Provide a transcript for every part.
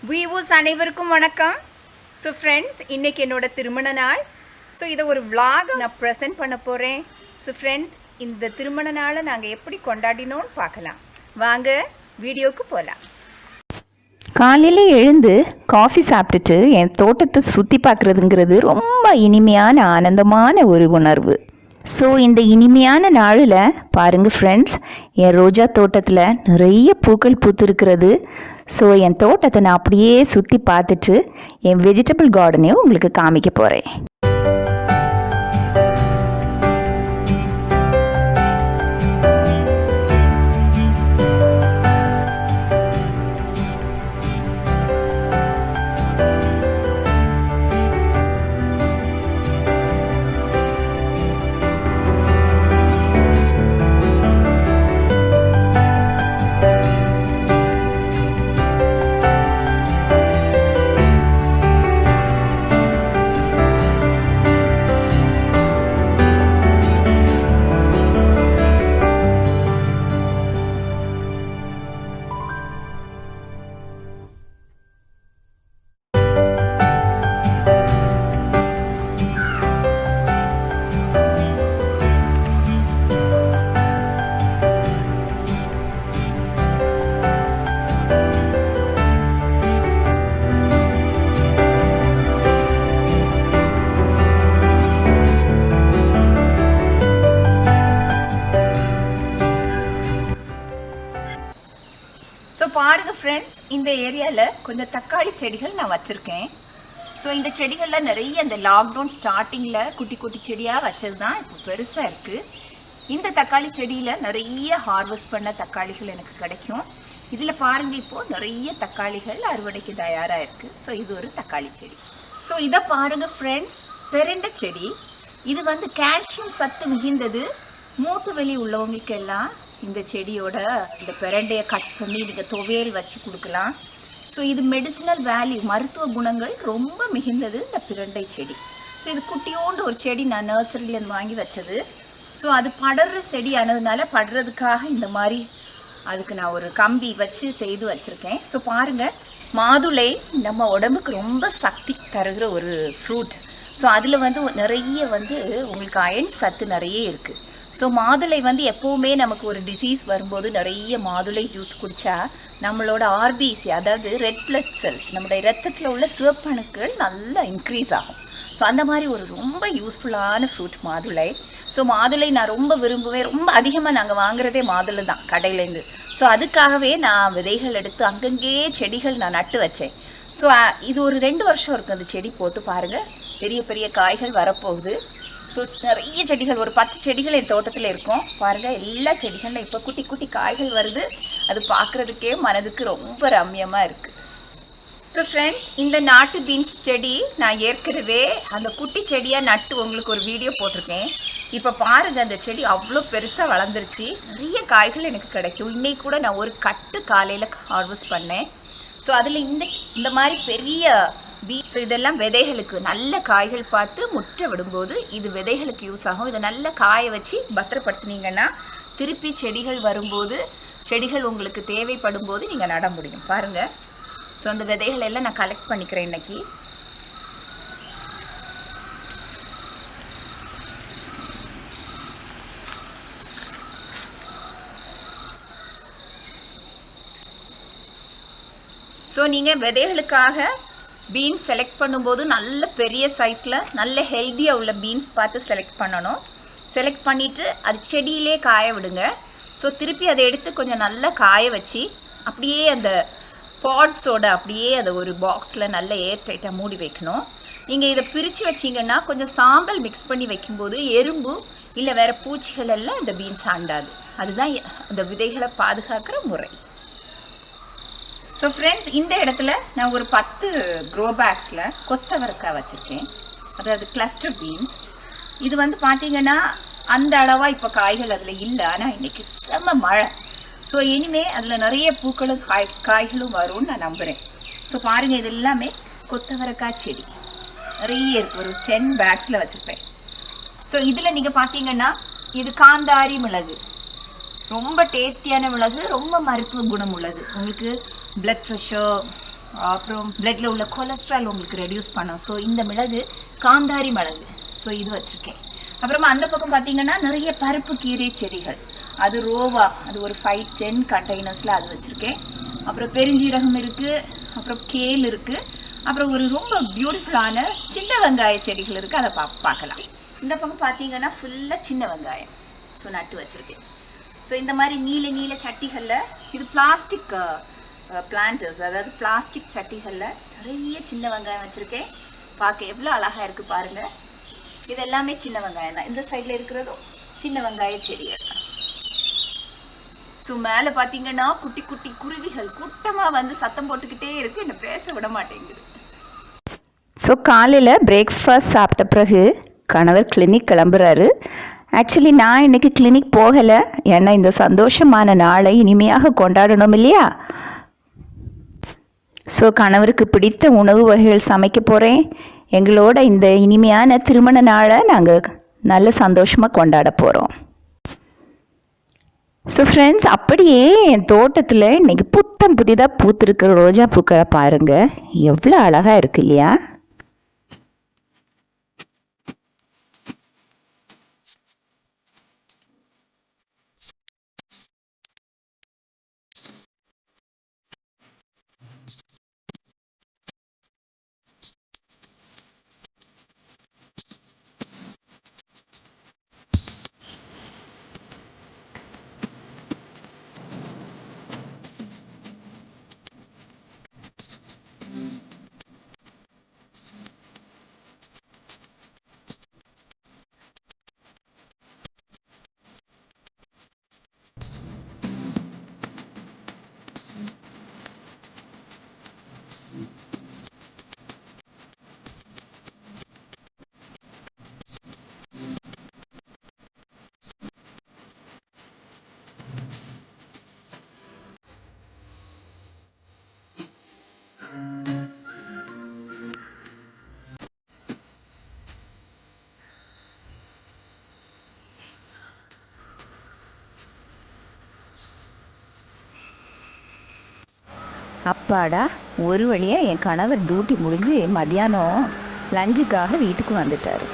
Viewers அனைவருக்கும் வணக்கம். So friends, இன்றைக்கி என்னோடய திருமண நாள். ஸோ இதை ஒரு vlog நான் ப்ரெசென்ட் பண்ண போகிறேன். ஸோ ஃப்ரெண்ட்ஸ், இந்த திருமண நாளை நாங்கள் எப்படி கொண்டாடினோன்னு பார்க்கலாம். வாங்க வீடியோவுக்கு போகலாம். காலையில் எழுந்து காஃபி சாப்பிட்டுட்டு என் தோட்டத்தை சுற்றி பார்க்குறதுங்கிறது ரொம்ப இனிமையான ஆனந்தமான ஒரு உணர்வு. ஸோ இந்த இனிமையான நாளில் பாருங்கள் ஃப்ரெண்ட்ஸ், என் ரோஜா தோட்டத்தில் நிறைய பூக்கள் பூத்துருக்கிறது. ஸோ என் தோட்டத்தை நான் அப்படியே சுற்றி பார்த்துட்டு என் வெஜிடபிள் கார்டனையும் உங்களுக்கு காமிக்க போகிறேன். ஸோ பாருங்கள் ஃப்ரெண்ட்ஸ், இந்த ஏரியாவில் கொஞ்சம் தக்காளி செடிகள் நான் வச்சுருக்கேன். ஸோ இந்த செடிகளில் நிறைய இந்த லாக்டவுன் ஸ்டார்டிங்கில் குட்டி குட்டி செடியாக வச்சது தான் இப்போ பெருசாக இருக்குது. இந்த தக்காளி செடியில் நிறைய ஹார்வெஸ்ட் பண்ண தக்காளிகள் எனக்கு கிடைக்கும். இதில் பாருங்கள், இப்போது நிறைய தக்காளிகள் அறுவடைக்கு தயாராக இருக்குது. ஸோ இது ஒரு தக்காளி செடி. ஸோ இதை பாருங்கள் ஃப்ரெண்ட்ஸ், பெரண்டை செடி. இது வந்து கால்சியம் சத்து மிகுந்தது. மூட்டு வலி உள்ளவங்களுக்கு எல்லாம் இந்த செடியோட இந்த பிரண்டையை கட் பண்ணி நீங்கள் துவையல் வச்சு கொடுக்கலாம். ஸோ இது மெடிசினல் வேல்யூ, மருத்துவ குணங்கள் ரொம்ப மிகுந்தது இந்த பிரண்டை செடி. ஸோ இது குட்டியோண்டு ஒரு செடி நான் நர்சரியிலேருந்து வாங்கி வச்சது. ஸோ அது படர்ற செடி ஆனதுனால படுறதுக்காக இந்த மாதிரி அதுக்கு நான் ஒரு கம்பி வச்சு செய்து வச்சுருக்கேன். ஸோ பாருங்கள், மாதுளை நம்ம உடம்புக்கு ரொம்ப சக்தி தருகிற ஒரு ஃப்ரூட். ஸோ அதில் வந்து நிறைய உங்களுக்கு அயன் சத்து நிறைய இருக்குது. ஸோ மாதுளை எப்போவுமே நமக்கு ஒரு டிசீஸ் வரும்போது நிறைய மாதுளை ஜூஸ் குடித்தா நம்மளோட ஆர்பிசி, அதாவது ரெட் பிளட் செல்ஸ், நம்மளுடைய ரத்தத்தில் உள்ள சிவப்பணுக்கள் நல்லா இன்க்ரீஸ் ஆகும். ஸோ அந்த மாதிரி ஒரு ரொம்ப யூஸ்ஃபுல்லான ஃப்ரூட் மாதுளை. ஸோ மாதுளை நான் ரொம்ப விரும்புவேன். ரொம்ப அதிகமாக நாங்கள் வாங்குறதே மாதுளை தான் கடையிலேருந்து. ஸோ அதுக்காகவே நான் விதைகள் எடுத்து அங்கங்கேயே செடிகள் நான் நட்டு வச்சேன். ஸோ இது ஒரு 2 வருஷம் இருக்குது அந்த செடி போட்டு. பாருங்கள், பெரிய பெரிய காய்கள் வரப்போகுது. ஸோ நிறைய செடிகள், ஒரு 10 செடிகள் என் தோட்டத்தில் இருக்கும். பாருங்கள், எல்லா செடிகளில் இப்போ குட்டி குட்டி காய்கள் வருது. அது பார்க்குறதுக்கே மனதுக்கு ரொம்ப ரம்யமாக இருக்குது. ஸோ ஃப்ரெண்ட்ஸ், இந்த நாட்டு பீன்ஸ் செடி நான் ஏற்கனவே அந்த குட்டி செடியாக நட்டு உங்களுக்கு ஒரு வீடியோ போட்டிருக்கேன். இப்போ பாருங்கள், அந்த செடி அவ்வளோ பெருசாக வளர்ந்துருச்சு. நிறைய காய்கள் எனக்கு கிடைக்கும். இன்றைக்கி கூட நான் ஒரு கட்டு காலையில் ஹார்வெஸ்ட் பண்ணேன். ஸோ அதில் இந்த மாதிரி பெரிய ஸோ இதெல்லாம் விதைகளுக்கு நல்ல காய்கள் பார்த்து முட்டை விடும்போது இது விதைகளுக்கு யூஸ் ஆகும். இதை நல்லா காய வச்சு பத்திரப்படுத்தினீங்கன்னா திருப்பி செடிகள் வரும்போது, செடிகள் உங்களுக்கு தேவைப்படும் போது நீங்கள் நட முடியும். பாருங்கள், ஸோ அந்த விதைகள் எல்லாம் நான் கலெக்ட் பண்ணிக்கிறேன் இன்றைக்கி. ஸோ நீங்கள் விதைகளுக்காக பீன்ஸ் செலக்ட் பண்ணும்போது நல்ல பெரிய சைஸில் நல்ல ஹெல்த்தியாக உள்ள பீன்ஸ் பார்த்து செலக்ட் பண்ணணும். செலக்ட் பண்ணிவிட்டு அது செடியிலே காய விடுங்க. ஸோ திருப்பி அதை எடுத்து கொஞ்சம் நல்லா காய வச்சு அப்படியே அந்த பாட்ஸோட அப்படியே அதை ஒரு பாக்ஸில் நல்ல ஏர் டைட்டாக மூடி வைக்கணும். நீங்கள் இதை பிரித்து வச்சிங்கன்னா கொஞ்சம் சாம்பல் மிக்ஸ் பண்ணி வைக்கும்போது எறும்பு இல்லை வேறு பூச்சிகள் எல்லாம் இந்த பீன்ஸ் ஆண்டாது. அதுதான் அந்த விதைகளை பாதுகாக்கிற முறை. ஸோ ஃப்ரெண்ட்ஸ், இந்த இடத்துல நான் ஒரு 10 க்ரோ பேக்ஸில் கொத்தவரக்காய் வச்சுருக்கேன், அதாவது கிளஸ்டர் பீன்ஸ். இது பார்த்தீங்கன்னா அந்த அளவாக இப்போ காய்கள் அதில் இல்லை. ஆனால் இன்றைக்கி செம்ம மழை. ஸோ இனிமேல் அதில் நிறைய பூக்களும் காய்களும் வரும்னு நான் நம்புகிறேன். ஸோ பாருங்கள், இது எல்லாமே கொத்தவரக்காய் செடி நிறைய இருக்குது. ஒரு 10 பேக்ஸில் வச்சுருப்பேன். ஸோ இதில் நீங்கள் பார்த்தீங்கன்னா இது காந்தாரி மிளகு, ரொம்ப டேஸ்டியான மிளகு, ரொம்ப மருத்துவ குணம் உள்ளது. உங்களுக்கு பிளட் ப்ரெஷர், அப்புறம் பிளட்டில் உள்ள கொலஸ்ட்ரால் உங்களுக்கு ரெடியூஸ் பண்ணும். ஸோ இந்த மிளகு காந்தாரி மிளகு, ஸோ இது வச்சுருக்கேன். அப்புறமா அந்த பக்கம் பார்த்தீங்கன்னா நிறைய பருப்பு கீரை செடிகள், அது ரோவா, அது ஒரு 5-10 கண்டெய்னர்ஸில் அது வச்சுருக்கேன். அப்புறம் பெருஞ்சீரகம் இருக்குது, அப்புறம் கேல் இருக்குது, அப்புறம் ஒரு ரொம்ப பியூட்டிஃபுல்லான சின்ன வெங்காய செடிகள் இருக்குது, அதை பார்க்கலாம். இந்த பக்கம் பார்த்தீங்கன்னா ஃபுல்லாக சின்ன வெங்காயம் ஸோ நட்டு வச்சுருக்கேன். ஸோ இந்த மாதிரி நீல நீல சட்டிகளில், இது பிளாஸ்டிக் பிளான்டர்ஸ், அதாவது பிளாஸ்டிக் சட்டிகளில் நிறைய சின்ன வெங்காயம் வச்சுருக்கேன். பார்க்க எவ்வளோ அழகாக இருக்குது பாருங்கள். இது எல்லாமே சின்ன வெங்காயம் தான். இந்த சைடில் இருக்கிறதும் சின்ன வெங்காய செடிகள். ஸோ மேலே பார்த்தீங்கன்னா குட்டி குட்டி குருவிகள் கூட்டமாக வந்து சத்தம் போட்டுக்கிட்டே இருக்குது, என்னை பேச விட மாட்டேங்குது. ஸோ காலையில் பிரேக்ஃபாஸ்ட் சாப்பிட்ட பிறகு கணவர் கிளினிக் கிளம்புறாரு. ஆக்சுவலி நான் இன்றைக்கி கிளினிக் போகலை, ஏன்னா இந்த சந்தோஷமான நாளை இனிமையாக கொண்டாடணும் இல்லையா. ஸோ கணவருக்கு பிடித்த உணவு வகைகள் சமைக்க போகிறேன். எங்களோட இந்த இனிமையான திருமண நாளை நாங்கள் நல்ல சந்தோஷமாக கொண்டாட போகிறோம். ஸோ ஃப்ரெண்ட்ஸ், அப்படியே என் தோட்டத்தில் இன்றைக்கி புத்தம் புதிதாக பூத்திருக்கிற ரோஜா பூக்களை பாருங்கள், எவ்வளோ அழகாக இருக்கு இல்லையா. அப்பாடா, ஒரு வழியாக என் கணவர் டியூட்டி முடிஞ்சு மத்தியானம் லஞ்சுக்காக வீட்டுக்கு வந்துட்டார்.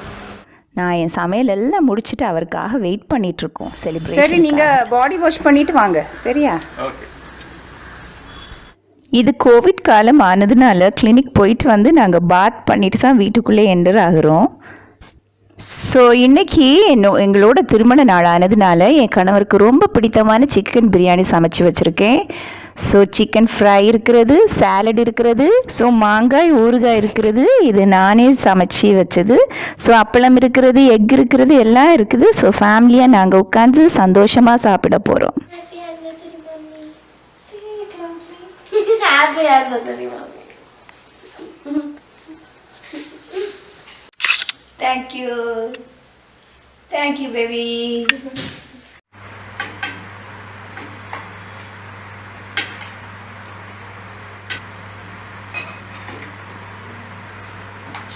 நான் என் சமையல் எல்லாம் முடிச்சுட்டு அவருக்காக வெயிட் பண்ணிகிட்ருக்கோம் செலிப்ரேஷன். சரி, நீங்கள் பாடி வாஷ் பண்ணிட்டு வாங்க, சரியா? ஓகே. இது கோவிட் காலம் ஆனதுனால கிளினிக் போயிட்டு வந்து நாங்கள் பாத் பண்ணிட்டு தான் வீட்டுக்குள்ளே என்டர் ஆகிறோம். ஸோ இன்றைக்கி எங்களோட திருமண நாள் ஆனதுனால என் கணவருக்கு ரொம்ப பிடித்தமான சிக்கன் பிரியாணி சமைச்சு வச்சுருக்கேன். ஸோ சிக்கன் ஃப்ரை இருக்கிறது, சாலட் இருக்கிறது, ஸோ மாங்காய் ஊறுகாய் இருக்கிறது, இது நானே சமைச்சி வச்சது. ஸோ அப்பளம் இருக்கிறது, எக் இருக்கிறது, எல்லாம் இருக்குது. ஸோ ஃபேமிலியாக நாங்கள் உட்காந்து சந்தோஷமாக சாப்பிட போகிறோம். Thank you. Thank you, baby.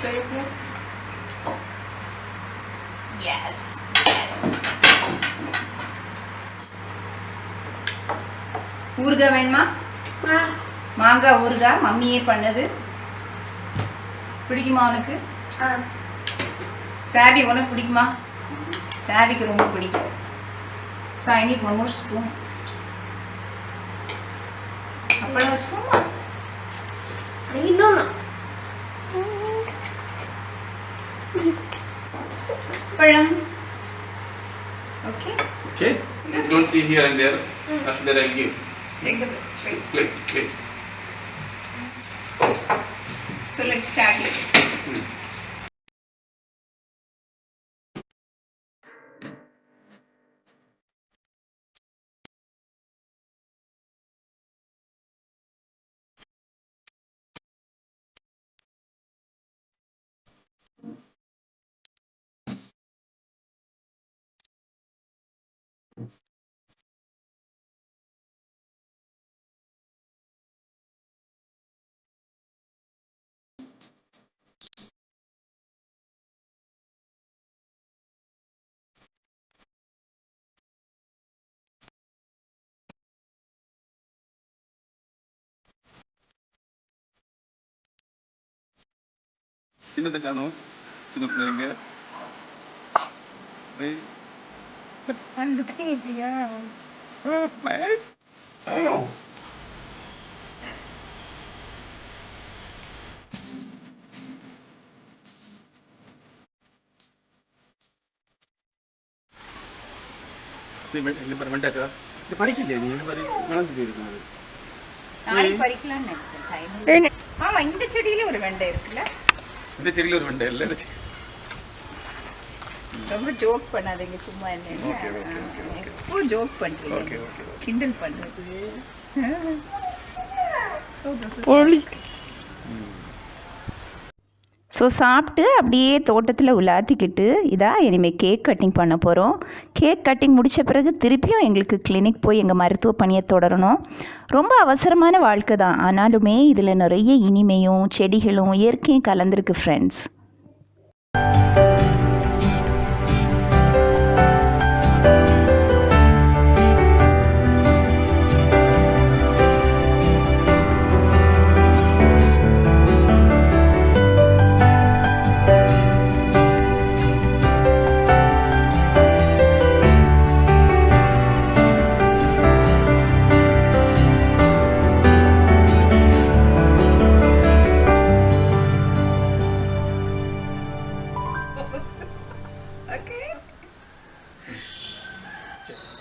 Show your plate. Yes, yes. ஊறுகாய் வேணுமா? மாங்காய் ஊறுகாய் மம்மியே பண்ணது. பிடிக்குமா உனக்கு? சாவி உனக்கு பிடிக்குமா? சாவிக்கு ரொம்ப பிடிக்கும். So I need 1 more spoon. அப்பளம் வச்சுக்கோமா? பழம். Okay? Okay? Don't see here and there. After that I'll give. Take the plate. Plate. So let's start it. சின்னதை காணும் சின்ன பிள்ளைங்க படிக்கலையா நீ வளர்ந்து போயிருக்கணும் நாளைக்கு பறிக்கலாம்னு நினைச்சேன் டைம். ஆமா இந்த செடியில ஒரு வெண்டை இருக்குல்ல. இந்த செடியில் ஒரு வெண்டை இல்லை இந்த செடி ரொம்ப ஜோக் பண்ணாதீங்க சும்மா என்ன Okay, okay, okay, okay. எப்போ ஜோக் பண்றீங்க Okay, okay, okay. கிண்டல் பண்றது. So this is ஸோ சாப்பிட்டு அப்படியே தோட்டத்தில் உலாத்திக்கிட்டு இதாக இனிமேல் கேக் கட்டிங் பண்ண போகிறோம். கேக் கட்டிங் முடித்த பிறகு திருப்பியும் எங்களுக்கு கிளினிக் போய் எங்கள் மருத்துவ பணியை தொடரணும். ரொம்ப அவசரமான வாழ்க்கை தான், ஆனாலுமே இதில் நிறைய இனிமையும் செடிகளும் இயற்கையும் கலந்துருக்கு ஃப்ரெண்ட்ஸ்.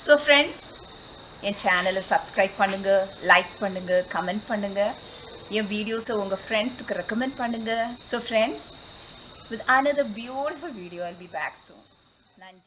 ஸோ ஃப்ரெண்ட்ஸ், என் சேனலை சப்ஸ்கிரைப் பண்ணுங்கள், லைக் பண்ணுங்கள், கமெண்ட் பண்ணுங்கள், என் வீடியோஸை உங்கள் ஃப்ரெண்ட்ஸுக்கு ரெக்கமெண்ட் பண்ணுங்கள். So friends, with another beautiful video, I'll be back soon. நன்றி.